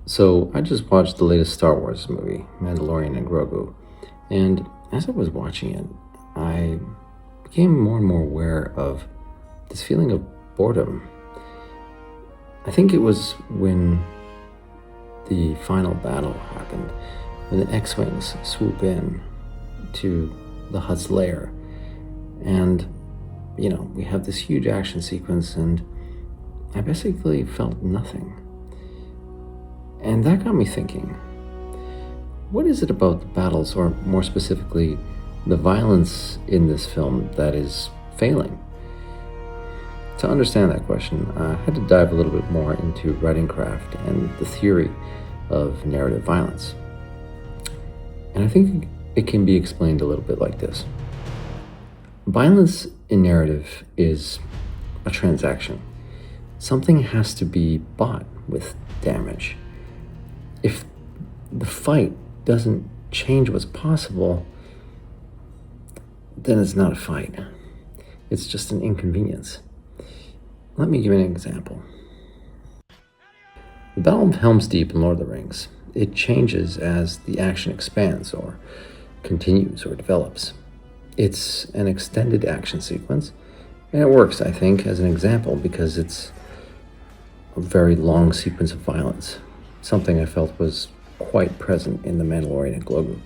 So I just watched the latest Star Wars movie, Mandalorian and Grogu, and as I was watching it, I became more and more aware of this feeling of boredom. I think it was when the final battle happened, when the X-Wings swoop in to the Hutt's lair, and we have this huge action sequence, and I basically felt nothing. And that got me thinking, what is it about the battles, or more specifically, the violence in this film that is failing? To understand that question, I had to dive a little bit more into writing craft and the theory of narrative violence. And I think it can be explained a little bit like this. Violence in narrative is a transaction. Something has to be bought with damage. If the fight doesn't change what's possible, then it's not a fight. It's just an inconvenience. Let me give you an example. The Battle of Helm's Deep in Lord of the Rings, it changes as the action expands or continues or develops. It's an extended action sequence, and it works, I think, as an example because it's a very long sequence of violence, something I felt was quite present in The Mandalorian and Grogu.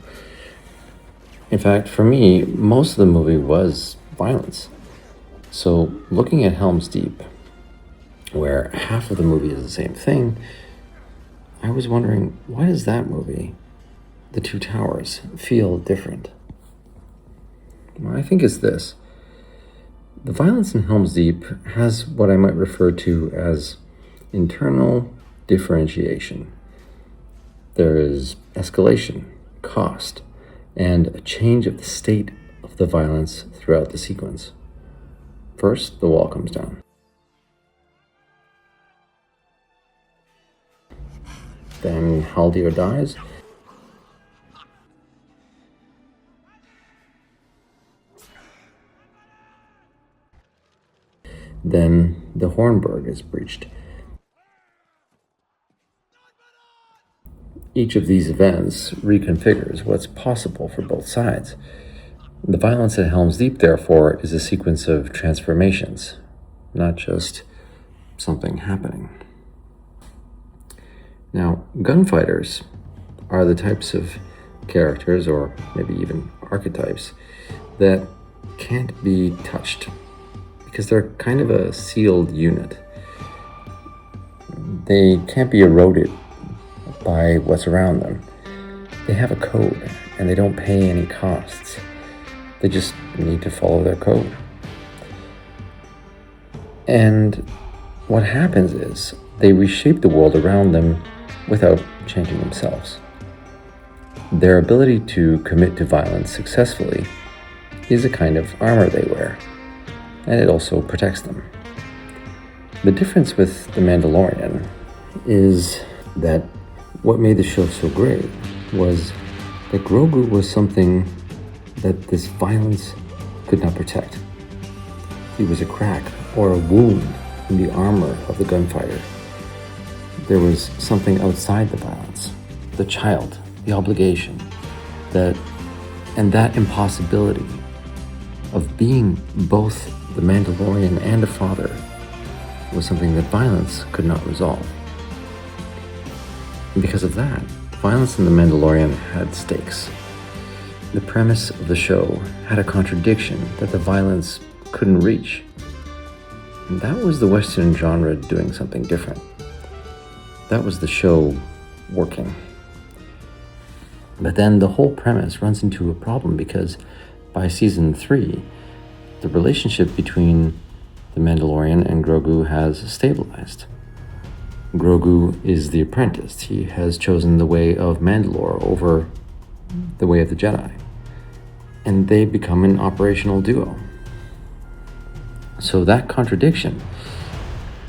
In fact, for me, most of the movie was violence. So looking at Helm's Deep, where half of the movie is the same thing, I was wondering, why does that movie, The Two Towers, feel different? Well, I think it's this. The violence in Helm's Deep has what I might refer to as internal differentiation. There is escalation, cost, and a change of the state of the violence throughout the sequence. First, the wall comes down. Then Haldir dies. Then the Hornburg is breached. Each of these events reconfigures what's possible for both sides. The violence at Helm's Deep, therefore, is a sequence of transformations, not just something happening. Now, gunfighters are the types of characters, or maybe even archetypes, that can't be touched because they're kind of a sealed unit. They can't be eroded by what's around them. They have a code, and they don't pay any costs. They just need to follow their code. And what happens is they reshape the world around them without changing themselves. Their ability to commit to violence successfully is a kind of armor they wear, and it also protects them. The difference with The Mandalorian is that what made the show so great was that Grogu was something that this violence could not protect. He was a crack or a wound in the armor of the gunfighter. There was something outside the violence, the child, the obligation, that impossibility of being both the Mandalorian and a father was something that violence could not resolve. And because of that, violence in The Mandalorian had stakes. The premise of the show had a contradiction that the violence couldn't reach. And that was the Western genre doing something different. That was the show working. But then the whole premise runs into a problem because by season 3, the relationship between the Mandalorian and Grogu has stabilized. Grogu is the apprentice. He has chosen the way of Mandalore over the way of the Jedi. And they become an operational duo. So that contradiction,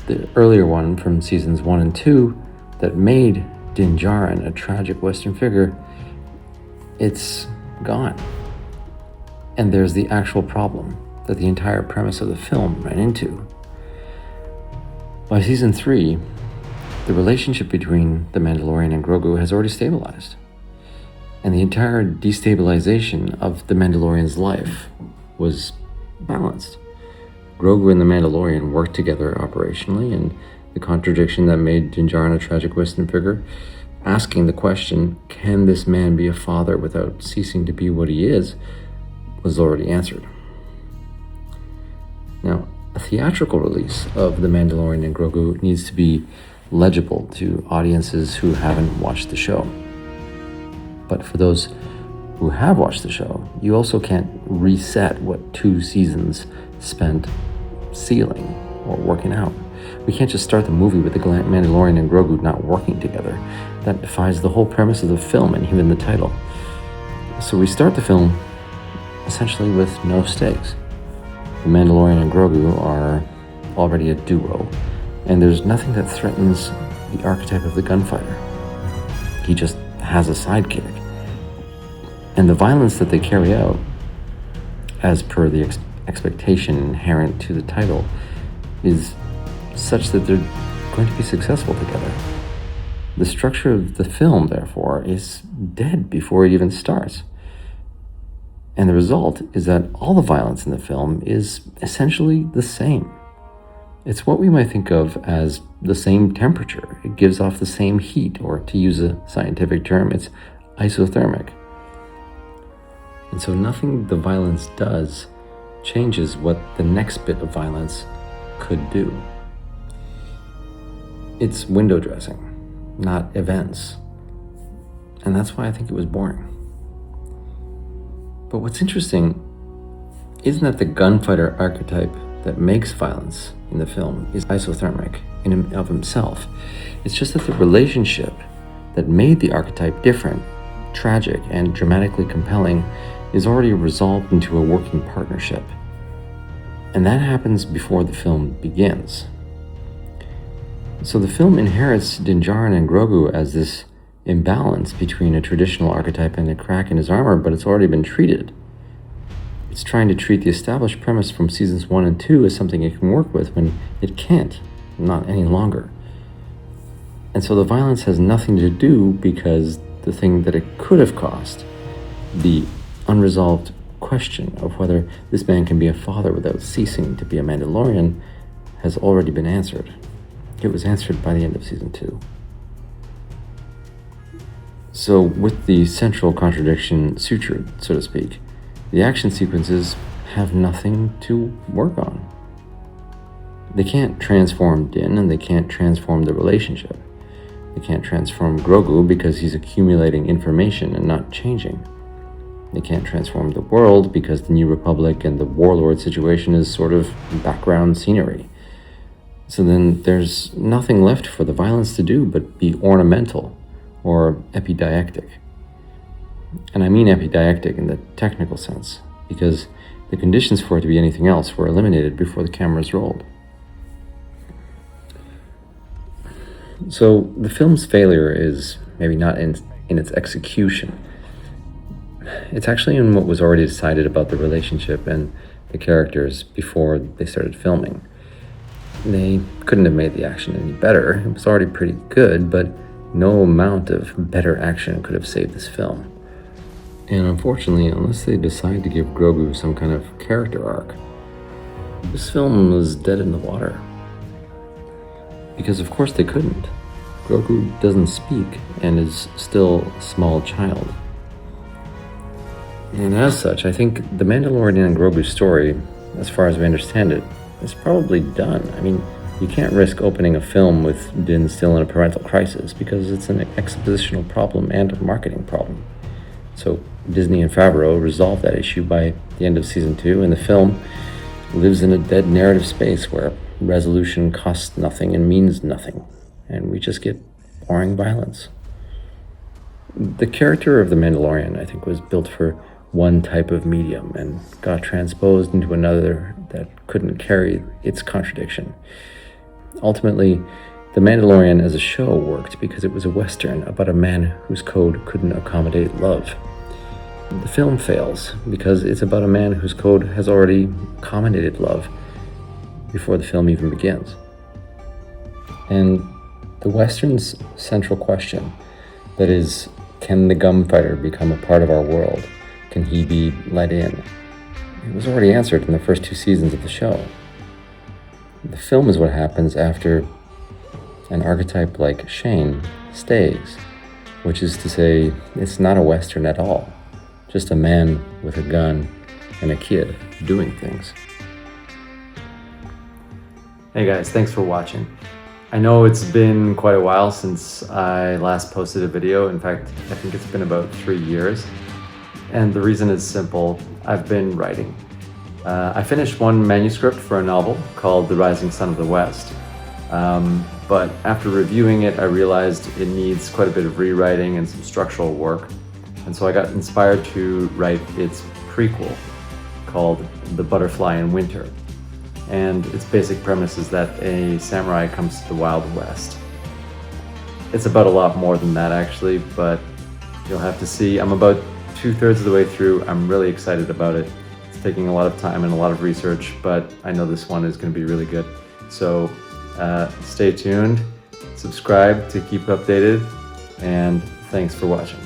the earlier one from seasons 1 and 2, that made Din Djarin a tragic Western figure, it's gone. And there's the actual problem that the entire premise of the film ran into. By season 3, The relationship between the Mandalorian and Grogu has already stabilized. And the entire destabilization of the Mandalorian's life was balanced. Grogu and the Mandalorian worked together operationally, and the contradiction that made Din Djarin a tragic Western figure, asking the question, can this man be a father without ceasing to be what he is, was already answered. Now, a theatrical release of The Mandalorian and Grogu needs to be legible to audiences who haven't watched the show. But for those who have watched the show, you also can't reset what 2 seasons spent sealing or working out. We can't just start the movie with the Mandalorian and Grogu not working together. That defies the whole premise of the film and even the title. So we start the film essentially with no stakes. The Mandalorian and Grogu are already a duo, and there's nothing that threatens the archetype of the gunfighter. He just has a sidekick. And the violence that they carry out, as per the expectation inherent to the title, is such that they're going to be successful together. The structure of the film, therefore, is dead before it even starts. And the result is that all the violence in the film is essentially the same. It's what we might think of as the same temperature. It gives off the same heat, or to use a scientific term, it's isothermic. And so nothing the violence does changes what the next bit of violence could do. It's window dressing, not events. And that's why I think it was boring. But what's interesting isn't that the gunfighter archetype that makes violence in the film is isothermic in and of himself. It's just that the relationship that made the archetype different, tragic, and dramatically compelling is already resolved into a working partnership. And that happens before the film begins. So the film inherits Din Djarin and Grogu as this imbalance between a traditional archetype and a crack in his armor, but it's already been treated. It's trying to treat the established premise from seasons 1 and 2 as something it can work with when it can't, not any longer. And so the violence has nothing to do because the thing that it could have caused, the unresolved question of whether this man can be a father without ceasing to be a Mandalorian, has already been answered. It was answered by the end of season 2. So with the central contradiction sutured, so to speak, the action sequences have nothing to work on. They can't transform Din, and they can't transform the relationship. They can't transform Grogu because he's accumulating information and not changing. They can't transform the world because the New Republic and the warlord situation is sort of background scenery. So then there's nothing left for the violence to do but be ornamental or epididactic. And I mean epididactic in the technical sense, because the conditions for it to be anything else were eliminated before the cameras rolled. So the film's failure is maybe not in its execution. It's actually in what was already decided about the relationship and the characters before they started filming. They couldn't have made the action any better. It was already pretty good, but no amount of better action could have saved this film. And unfortunately, unless they decide to give Grogu some kind of character arc, this film was dead in the water. Because of course they couldn't. Grogu doesn't speak and is still a small child. And as such, I think the Mandalorian and Grogu story, as far as we understand it, is probably done. I mean, you can't risk opening a film with Din still in a parental crisis because it's an expositional problem and a marketing problem. So Disney and Favreau resolved that issue by the end of season 2, and the film lives in a dead narrative space where resolution costs nothing and means nothing, and we just get boring violence. The character of the Mandalorian, I think, was built for one type of medium and got transposed into another that couldn't carry its contradiction. Ultimately, The Mandalorian as a show worked because it was a Western about a man whose code couldn't accommodate love. The film fails because it's about a man whose code has already accommodated love before the film even begins. And The Western's central question, that is, can the gunfighter become a part of our world? Can he be let in? It was already answered in the first 2 seasons of the show. The film is what happens after an archetype like Shane stays, which is to say, it's not a Western at all, just a man with a gun and a kid doing things. Hey guys, thanks for watching. I know it's been quite a while since I last posted a video. In fact, I think it's been about 3 years. And the reason is simple. I've been writing. I finished one manuscript for a novel called The Rising Sun of the West. But after reviewing it, I realized it needs quite a bit of rewriting and some structural work. And so I got inspired to write its prequel called The Butterfly in Winter. And its basic premise is that a samurai comes to the Wild West. It's about a lot more than that actually, but you'll have to see. I'm about 2/3 of the way through. I'm really excited about it. It's taking a lot of time and a lot of research, but I know this one is going to be really good. So stay tuned, subscribe to keep updated, and thanks for watching.